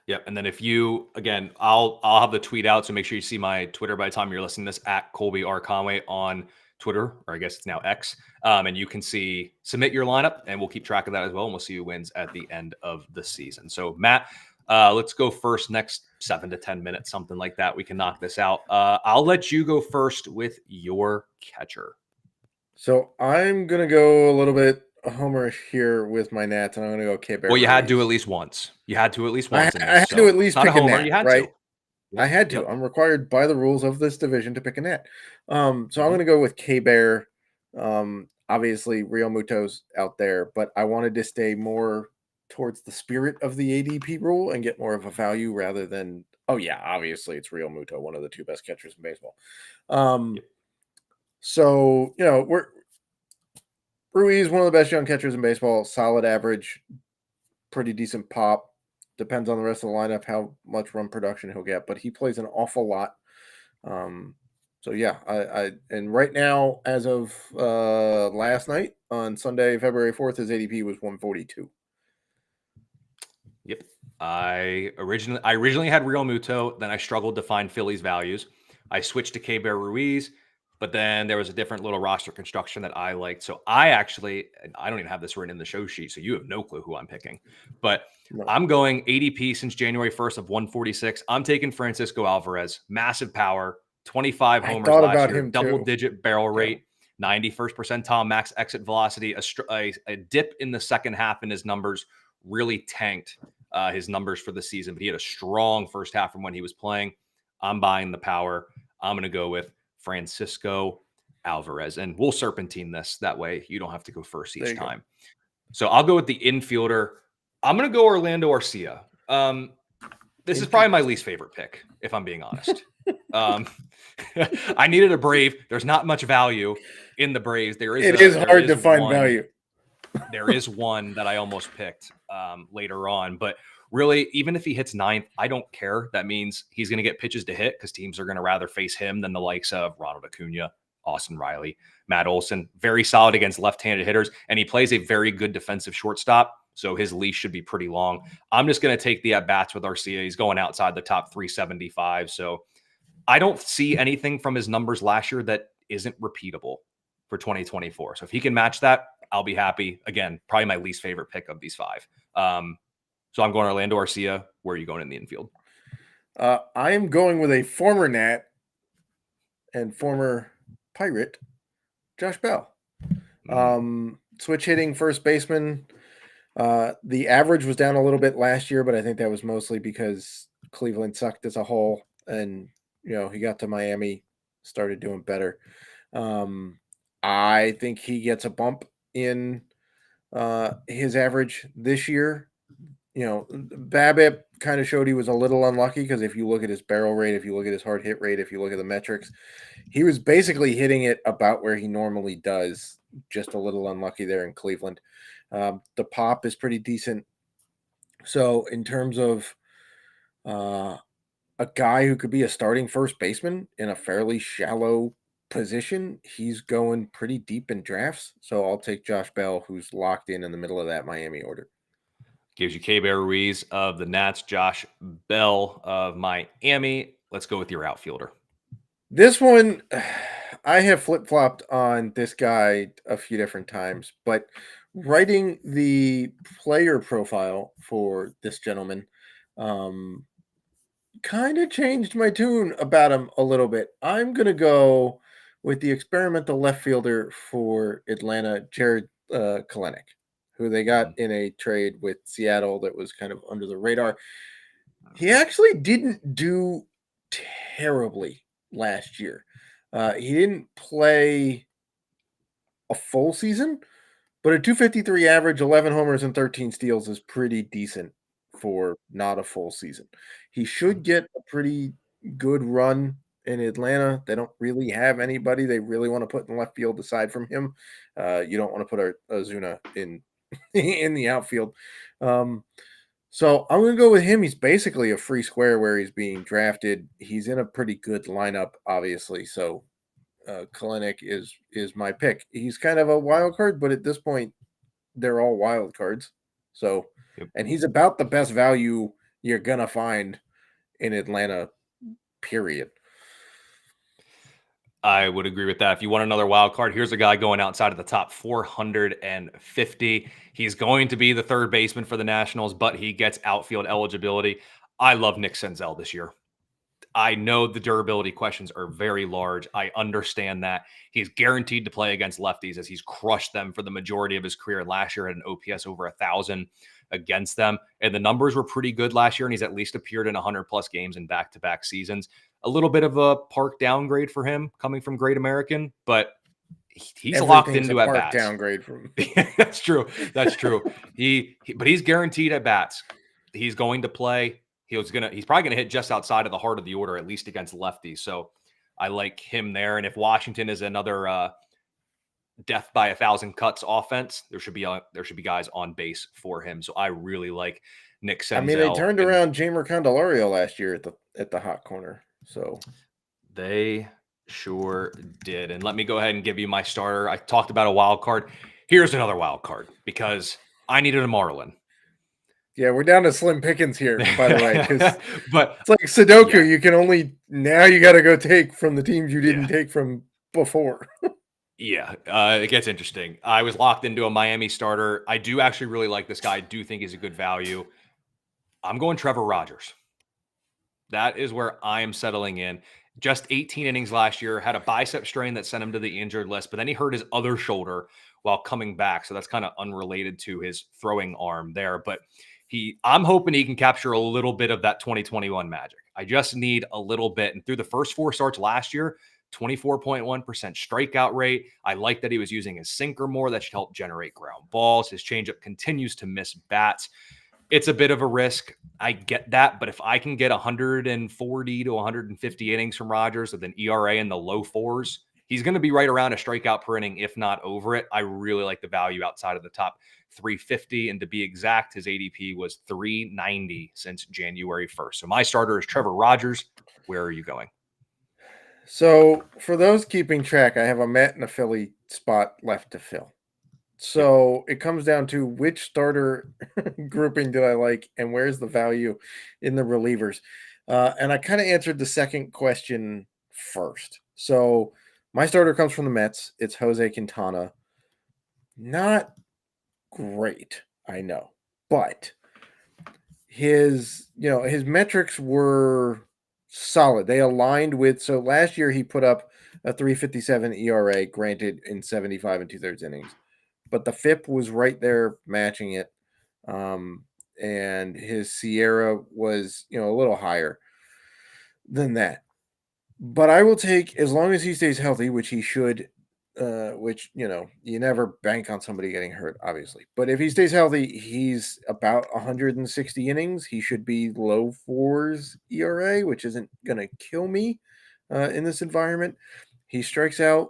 Yep. And then if you, again, I'll have the tweet out. So make sure you see my Twitter by the time you're listening to this at Colby R. Conway on Twitter, or I guess it's now X. And you can submit your lineup and we'll keep track of that as well. And we'll see who wins at the end of the season. So Matt, let's go first next 7 to 10 minutes, something like that. We can knock this out. I'll let you go first with your catcher. So I'm going to go a little bit homerish here with my Nats, and I'm going to go K-Bear. Well, you had to at least once. I had to at least pick a Nat, you had right? to. I had to. Yep. I'm required by the rules of this division to pick a Nat. So I'm going to go with K-Bear. Obviously, Realmuto's out there, but I wanted to stay more towards the spirit of the ADP rule and get more of a value rather than, obviously it's Realmuto, one of the 2 best catchers in baseball. So, Ruiz, one of the best young catchers in baseball, solid average, pretty decent pop. Depends on the rest of the lineup, how much run production he'll get, but he plays an awful lot. So yeah, and right now, as of last night on Sunday, February 4th, his ADP was 142. Yep. I originally had Realmuto, then I struggled to find Philly's values. I switched to K-Bear Ruiz, but then there was a different little roster construction that I liked. So I don't even have this written in the show sheet, so you have no clue who I'm picking. But I'm going ADP since January 1st of 146. I'm taking Francisco Alvarez, massive power, 25 I homers thought last about year, him too. double-digit barrel Yeah. rate, 91st percentile max exit velocity. A dip in the second half in his numbers really tanked his numbers for the season, but he had a strong first half from when he was playing. I'm buying the power. I'm going to go with Francisco Alvarez, and we'll serpentine this. That way you don't have to go first There each you go. time. So I'll go with the infielder. I'm going to go Orlando Arcia. This is probably my least favorite pick, if I'm being honest. I needed a Brave. There's not much value in the Braves. It is hard to find value. There is one that I almost picked later on, but really, even if he hits ninth, I don't care. That means he's going to get pitches to hit because teams are going to rather face him than the likes of Ronald Acuna, Austin Riley, Matt Olson. Very solid against left-handed hitters, and he plays a very good defensive shortstop, so his leash should be pretty long. I'm just going to take the at-bats with Arcia. He's going outside the top 375, so I don't see anything from his numbers last year that isn't repeatable for 2024. So if he can match that, I'll be happy. Again, probably my least favorite pick of these five. So I'm going Orlando Arcia. Where are you going in the infield? I am going with a former Nat and former Pirate, Josh Bell. Switch hitting first baseman. The average was down a little bit last year, but I think that was mostly because Cleveland sucked as a whole, and he got to Miami, started doing better. I think he gets a bump in his average this year. BABIP kind of showed he was a little unlucky because if you look at his barrel rate, if you look at his hard hit rate, if you look at the metrics, he was basically hitting it about where he normally does, just a little unlucky there in Cleveland. The pop is pretty decent. So in terms of a guy who could be a starting first baseman in a fairly shallow position, he's going pretty deep in drafts. So I'll take Josh Bell, who's locked in the middle of that Miami order. Gives you K-Bear Ruiz of the Nats, Josh Bell of Miami. Let's go with your outfielder. This one, I have flip-flopped on this guy a few different times, but writing the player profile for this gentleman kind of changed my tune about him a little bit. I'm going to go with the experimental left fielder for Atlanta, Jared Kelenic, who they got in a trade with Seattle that was kind of under the radar. He actually didn't do terribly last year. He didn't play a full season, but a 253 average, 11 homers, and 13 steals is pretty decent for not a full season. He should get a pretty good run in Atlanta. They don't really have anybody they really want to put in left field aside from him. You don't want to put Ozuna in in the outfield. So I'm going to go with him. He's basically a free square where he's being drafted. He's in a pretty good lineup, obviously. So Kelenic is my pick. He's kind of a wild card, but at this point, they're all wild cards. So, and he's about the best value you're going to find in Atlanta, period. I would agree with that. If you want another wild card, here's a guy going outside of the top 450. He's going to be the third baseman for the Nationals, but he gets outfield eligibility. I love Nick Senzel this year. I know the durability questions are very large. I understand that. He's guaranteed to play against lefties as he's crushed them for the majority of his career. Last year had an OPS over 1,000 against them. And the numbers were pretty good last year, and he's at least appeared in 100-plus games in back-to-back seasons. A little bit of a park downgrade for him coming from Great American, but he's locked into at bats. Downgrade from That's true. That's true. But he's guaranteed at bats. He's going to play. He's probably gonna hit just outside of the heart of the order, at least against lefties. So I like him there. And if Washington is another death by 1,000 cuts offense, there should be guys on base for him. So I really like Nick Senzel. I mean, they turned around Jamer Candelario last year at the hot corner. So they sure did. And let me go ahead and give you my starter. I talked about a wild card. Here's another wild card because I needed a Marlin. Yeah, we're down to slim pickings here, by the way. But it's like Sudoku. Yeah. You got to go take from the teams you didn't take from before. It gets interesting. I was locked into a Miami starter. I do actually really like this guy. I do think he's a good value. I'm going Trevor Rogers. That is where I am settling in. just 18 innings last year, had a bicep strain that sent him to the injured list, but then he hurt his other shoulder while coming back. So that's kind of unrelated to his throwing arm there. But I'm hoping he can capture a little bit of that 2021 magic. I just need a little bit. And through the first 4 starts last year, 24.1% strikeout rate. I like that he was using his sinker more. That should help generate ground balls. His changeup continues to miss bats. It's a bit of a risk. I get that. But if I can get 140 to 150 innings from Rodgers with an ERA in the low fours, he's going to be right around a strikeout per inning, if not over it. I really like the value outside of the top 350. And to be exact, his ADP was 390 since January 1st. So my starter is Trevor Rodgers. Where are you going? So for those keeping track, I have a Met and a Philly spot left to fill. So it comes down to which starter grouping did I like and where's the value in the relievers. And I kind of answered the second question first. So my starter comes from the Mets. It's Jose Quintana. Not great, I know, but his metrics were solid. They aligned with, so last year he put up a 3.57 ERA, granted in 75 and 2/3 innings, but the FIP was right there matching it. And his Sierra was, a little higher than that. But I will take, as long as he stays healthy, which he should, which, you never bank on somebody getting hurt, obviously. But if he stays healthy, he's about 160 innings. He should be low fours ERA, which isn't going to kill me in this environment. He strikes out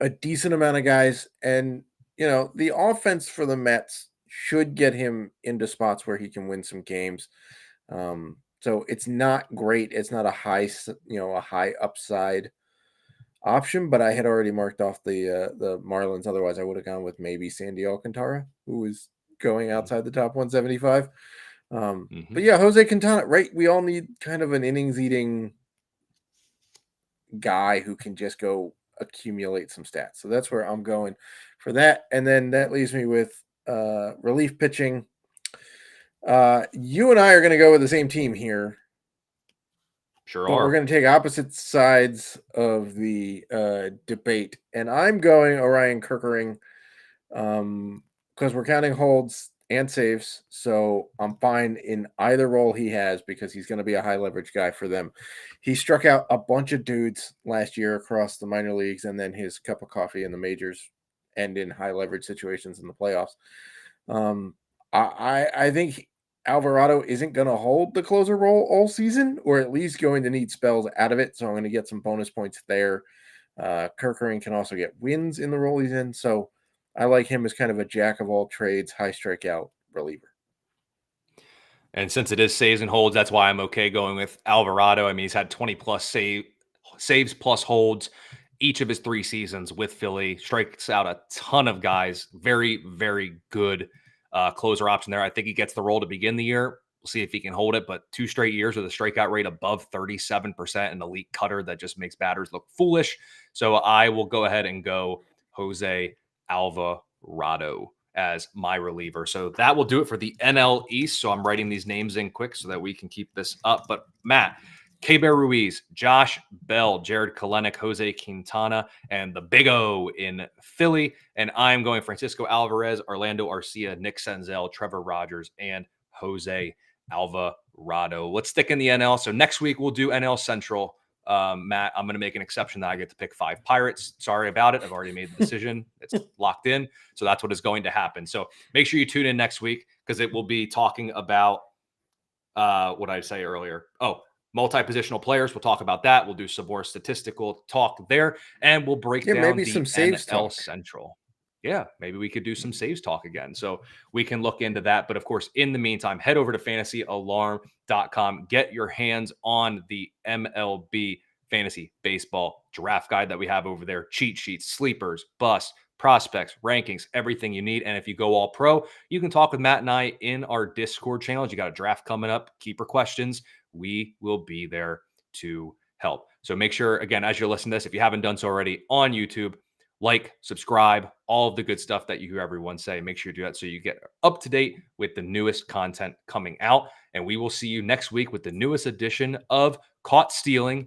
a decent amount of guys. And, the offense for the Mets should get him into spots where he can win some games. So it's not great. It's not a high upside option, but I had already marked off the Marlins. Otherwise, I would have gone with maybe Sandy Alcantara, who was going outside the top 175. But yeah, Jose Quintana, right? We all need kind of an innings eating guy who can just go accumulate some stats. So that's where I'm going for that. And then that leaves me with relief pitching. You and I are going to go with the same team here. Sure but are. We're going to take opposite sides of the debate. And I'm going Orion Kerkering because we're counting holds and saves. So I'm fine in either role he has because he's going to be a high leverage guy for them. He struck out a bunch of dudes last year across the minor leagues, and then his cup of coffee in the majors and in high leverage situations in the playoffs. I think Alvarado isn't going to hold the closer role all season, or at least going to need spells out of it. So I'm going to get some bonus points there. Kerkering can also get wins in the role he's in. So I like him as kind of a jack of all trades, high strikeout reliever. And since it is saves and holds, that's why I'm okay going with Alvarado. I mean, he's had 20 plus saves plus holds each of his 3 seasons with Philly. Strikes out a ton of guys. Very, very good closer option there. I think he gets the role to begin the year. We'll see if he can hold it, but 2 straight years with a strikeout rate above 37%, an elite cutter that just makes batters look foolish. So I will go ahead and go Jose Alvarado as my reliever. So that will do it for the NL East. So I'm writing these names in quick so that we can keep this up. But Matt, Keibert Ruiz, Josh Bell, Jared Kelenic, Jose Quintana, and the Big O in Philly. And I'm going Francisco Alvarez, Orlando Arcia, Nick Senzel, Trevor Rodgers, and Jose Alvarado. Let's stick in the NL. So next week we'll do NL Central. Matt, I'm going to make an exception that I get to pick 5 Pirates. Sorry about it. I've already made the decision. It's locked in. So that's what is going to happen. So make sure you tune in next week because it will be talking about what I say earlier. Oh, multi-positional players. We'll talk about that. We'll do some more statistical talk there, and we'll break down maybe the some saves NL talk. Central. Yeah, maybe we could do some saves talk again. So we can look into that. But of course, in the meantime, head over to fantasyalarm.com. Get your hands on the MLB Fantasy Baseball Draft Guide that we have over there. Cheat sheets, sleepers, busts, prospects, rankings, everything you need. And if you go all pro, you can talk with Matt and I in our Discord channels. You got a draft coming up, keeper questions. We will be there to help. So make sure, again, as you're listening to this, if you haven't done so already on YouTube, like, subscribe, all of the good stuff that you hear everyone say. Make sure you do that so you get up to date with the newest content coming out. And we will see you next week with the newest edition of Caught Stealing